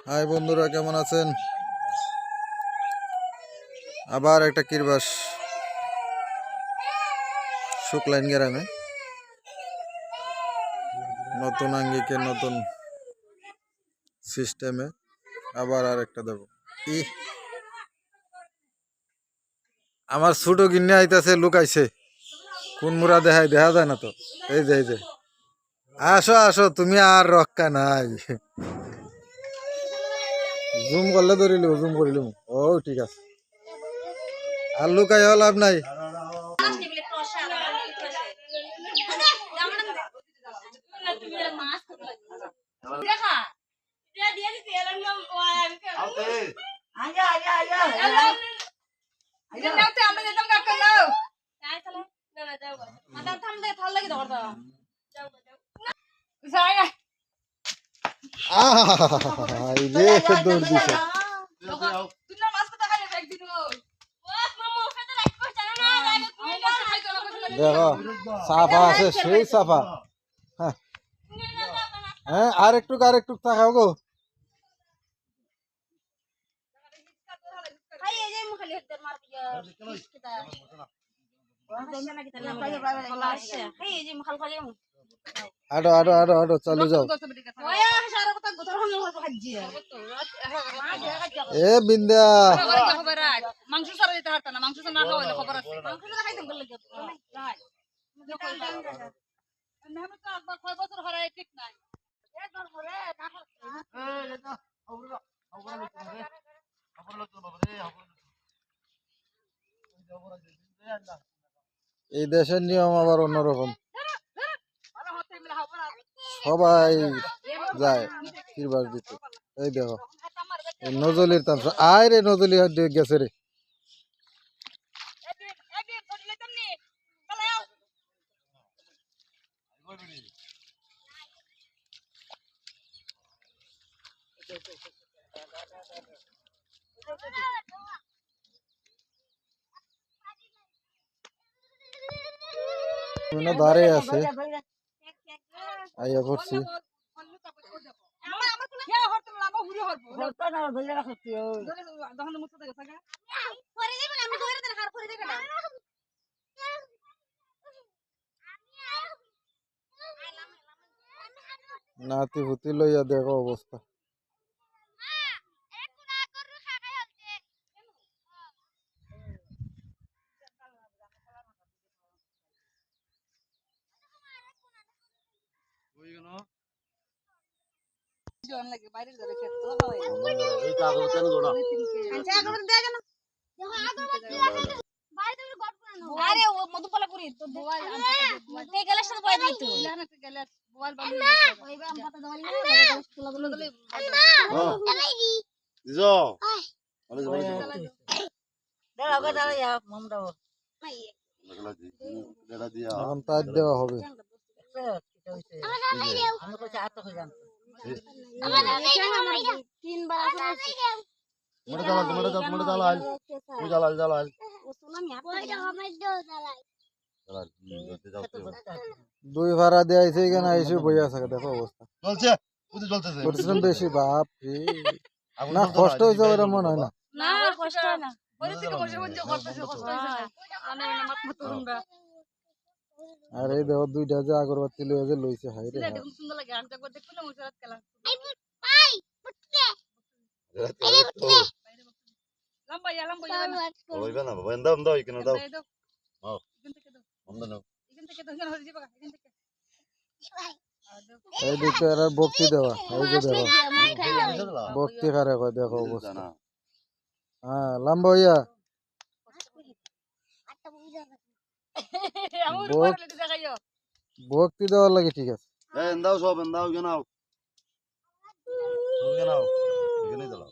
High বন্ধুরা, কেমন আছেন? আবার একটা কিরবাস শুক্লাইন গ্রামে নতুন আঙ্গিকে নতুন সিস্টেমে আবার আর একটা দেব। ই আমার ছোটো গিন্নি আইতাছে, লুকাইছে কোন মুরা দেখা যায় না তো। এই যে আসো আসো, তুমি আর রক্ষা নাই। জুম করলে ধরিলিম, জুম করিলিম। ও ঠিক আছে, আর লুকাই লাভ নাই। দৌড় দিছে। দেখো সাফা আছে, সেই সাফা। হ্যাঁ, আর একটু তাকাও গো। আডো আডো আডো আডো, চালু যাও। এ বিন্দা মাংস সারা দিতে হারতা না, মাংস না খাওয়াইলে খবর আছে। মাংস না খাইতাম বললে কি রাই মেহনত তো একবার 6 বছর হরাই ঠিক নাই। একবার করে না এই দেশের নিয়ম আবার অন্যরকম। সবাই যায় কিরবাস দিতে। এই দেখো নজলির তামসা, আয় রে নজলি গেছে রে। ধারে আছে, আইয়া পড়ছি। নাতি ভুতি লইয়া দেখো অবস্থা। আরে ও মধুপালাপুরি তো মোবাইল আনতে গেলে সাথে বয় দিত গেলে মোবাইল বন্ধ ওইবা আম পাতা দাও না তোলা দিলে দিছো বলে দাও আগে দাও ইয়া মম দাও এখন তার দেওয়া হবে। আমি কইছি আত হই যান তিনবার আছে মোটা চালাল দুই ভাড়া দিয়ে আইছে এখানে আইসে বইয়া থাকে, দেখো অবস্থা। পরিশ্রম বেশি, বাপ রে। না কষ্ট হয়েছে ওরা মনে হয় না। না কষ্ট হয় না আর এই দেখো দুইটা যে আগরবাতি লইয়া যে লইছে, হাই রে। সুন্দর লাগে আমি একবার দেখলাম ওই রাত খেলা লম্বা ওইবা না বাবা দাও দাও এখানে দাও দাও বন্ধ নাও এখান থেকে তো হয়ে যাবে এখান থেকে এই দিকে আর ভক্তি দেওয়া, এই যে দেখো ভক্তি কারে কয়, দেখো অবস্থা। হ্যাঁ, লম্বা হইয়া ভক্তি দেওয়ার লাগে, ঠিক আছে। দাও সব দাও এখানে নাও এখানে নাও এখানে দাও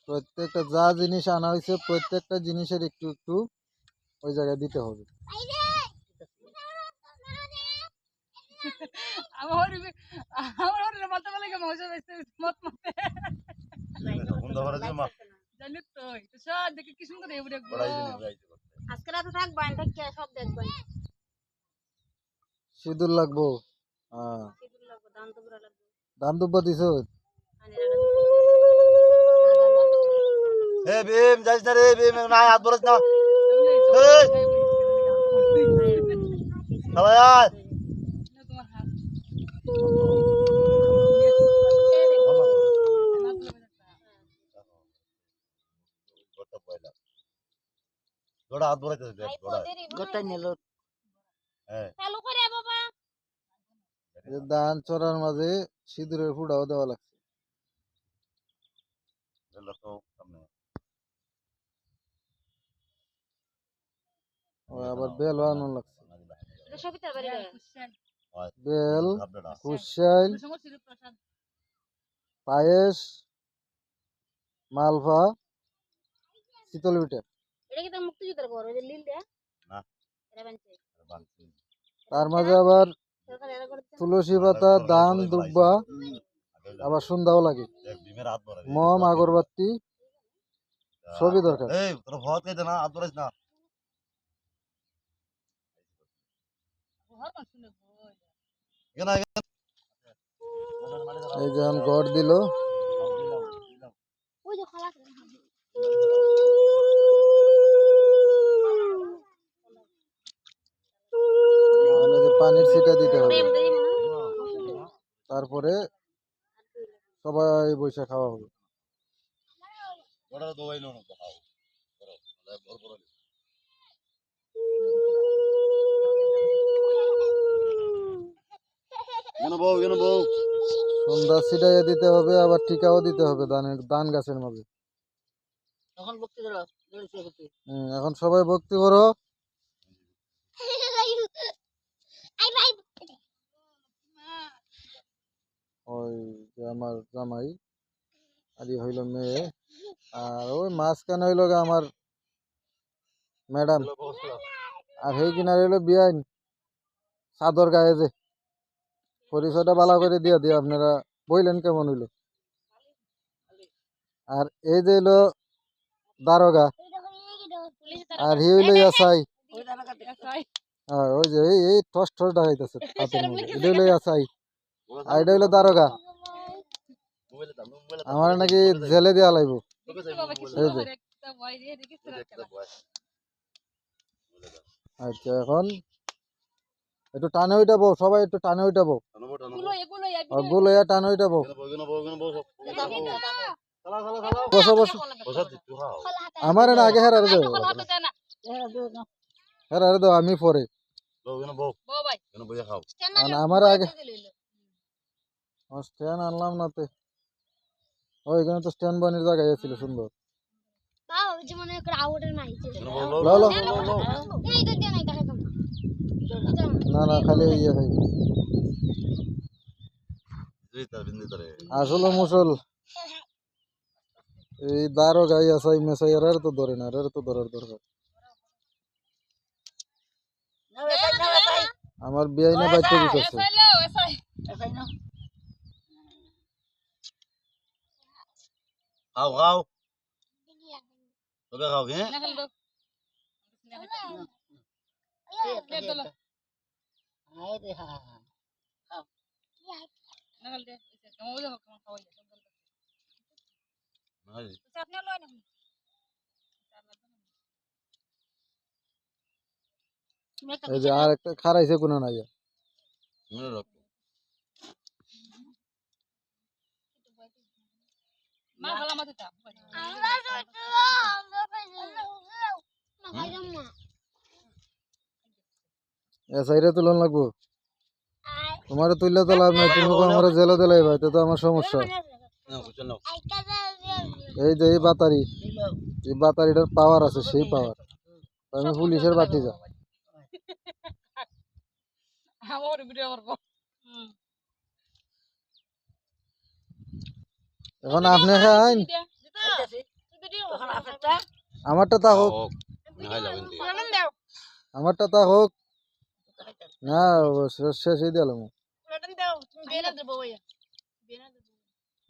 প্রত্যেকটা যা জিনিস আনা হয়েছে প্রত্যেকটা জিনিসের একটু একটু ওই জায়গায় দিতে হবে। আমার মাথা বলে মজা বেশি মত মতে কোন দফারে যে মা জানি তো তো সব দেখে কি সুন্দর এবারে বড়াই দিন বড়াই আজকে রাতে থাকবেন থেকে সব দেখবেন সিঁদুর লাগবো হ্যাঁ সিঁদুর লাগবে দান তো পুরা লাগবে দান দুব্বা দিছো আনে রাখা এ ভীম যাইস না রে ভীম না হাত বরস না চলে আয় তোমার হাত গোটা পয়লা গোটা হাত বরাইতেছে দেখ গোটা গোটা নিল হ্যাঁ চালু করে বাবা এই দান চড়ার মাঝে সিঁদুরের ফুটাও দেওয়া লাগছে এলো তো সামনে ও আবার বেল আনো লাগছে এটা সবিতার বাড়ি গায় বেল আপডেট কুশাইল সমস্ত প্রসাদ পায়েস মালভা শীতল পিঠা এটা কি তো মুক্তিযুদ্ধের ঘর ওই যে লিল দেয়া না এটা বানছে বানছি তার মাঝে আবার সরকার এরা করছে তুলসী পাতা দান দুব্বা আবার সন্ধ্যাও লাগে দেখ ভীমের হাত বরাই মম আগরবাতি সবই দরকার এই তোর ভয় কে না হাত বরাইস না ঘর কোন শুনে বই কেন এই যে গড় দিল ওই যে খালা মানে যে পানির ছিটা দিতে হবে তারপরে সবাই বসে খাওয়া হবে গোটা দোয়াই নো না খাও বড় বড় কেন বউ সন্ধ্যা ছিটাইয়া দিতে হবে আবার টিকাও দিতে হবে দান গাছের মাঝে তখন বক্তি দিল এখন সবাই ভক্তি করো আই ভাই ওই যে আমার জামাই আর ই হইল মেয়ে আর ওই মাঝখানে হইল গিয়ে আমার ম্যাডাম আর সেই কিনারে হইলো বিয়াইন চাদর গায়ে যে পরিচয়টা ভালো করে দিয়া দিয়ে আপনারা বইলেন কেমন হইলো আর এই যে হইলো দারোগা আর হি হইলো ইয়াসাই ওই যে এই টস টস দেখাইতেছে হাতের মধ্যে এটা হইলো ইয়াসাই আর এটা হইলো দারোগা আমার নাকি জেলে দেওয়া লাগবো এই যে একটা বই দিয়ে দেখি আচ্ছা এখন একটু টানে উঠাবো সবাই একটু টানে উঠাবো এগুলো এগুলো গুলো টানে উঠাবো বসো বসো আমার না আগে হেরারে দেবো হেরারে দেবো আমি পরে বউ ভাই আমার আগে স্ট্যান্ড আনলাম না তে ওইখানে তো স্ট্যান্ড বানিয়ে জায়গায় ছিল সুন্দর তাও যে মনে করে আউটের নাই লো লো এই তো দিয়ে নাই দেখা না না খালি ইয়ে খাই আসলে মুসল এই দারো গাই আসাই মেসাই আর তো ধরে না আর তো ধরার দরকার আমার বিয়াই না বাইতে দিতেছে খাও খাও তবে খাও হ্যাঁ এই যে আর একটা খারাইছে কোনো নাই মা ভালো মতো তা এসাইরে তুলন লাগবো তোমার তুললে তো লাভ নাই তুমি আমার জেলে দিলে ভাই তো আমার সমস্যা এই যে এই বাতারিটার পাওয়ার আছে সেই পাওয়ার আমি পুলিশের বাতি যা আমার ভিডিও করব এখন আপনি খান আমারটা তা হোক আমারটা তা হোক না শেষই দিলাম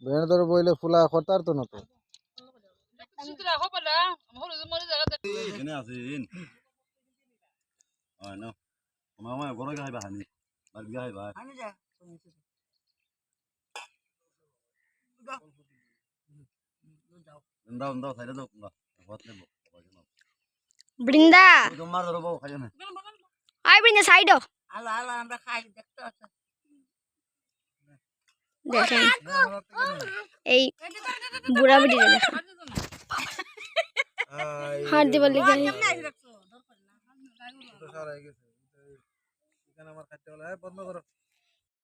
বেড়ে ধরে বইলে ফুলা খতার তো না তো সুতরা হবে না হলো মরে জায়গা এখানে আছেন হয় না আমার ঘরে গাইবা হানি আর গাইবা দাও দাও খাইলে দাও না ভাত নেব বৃন্দা তোমার ধরো বউ খাইও না আই বৃন্দা সাইডো আলো আলো আমরা খাই দেখতে আছো দেখেন এই বুড়া বুড়ি দেখেন হাত দিবার লিগে আমার খাইতে বলে বন্ধ করো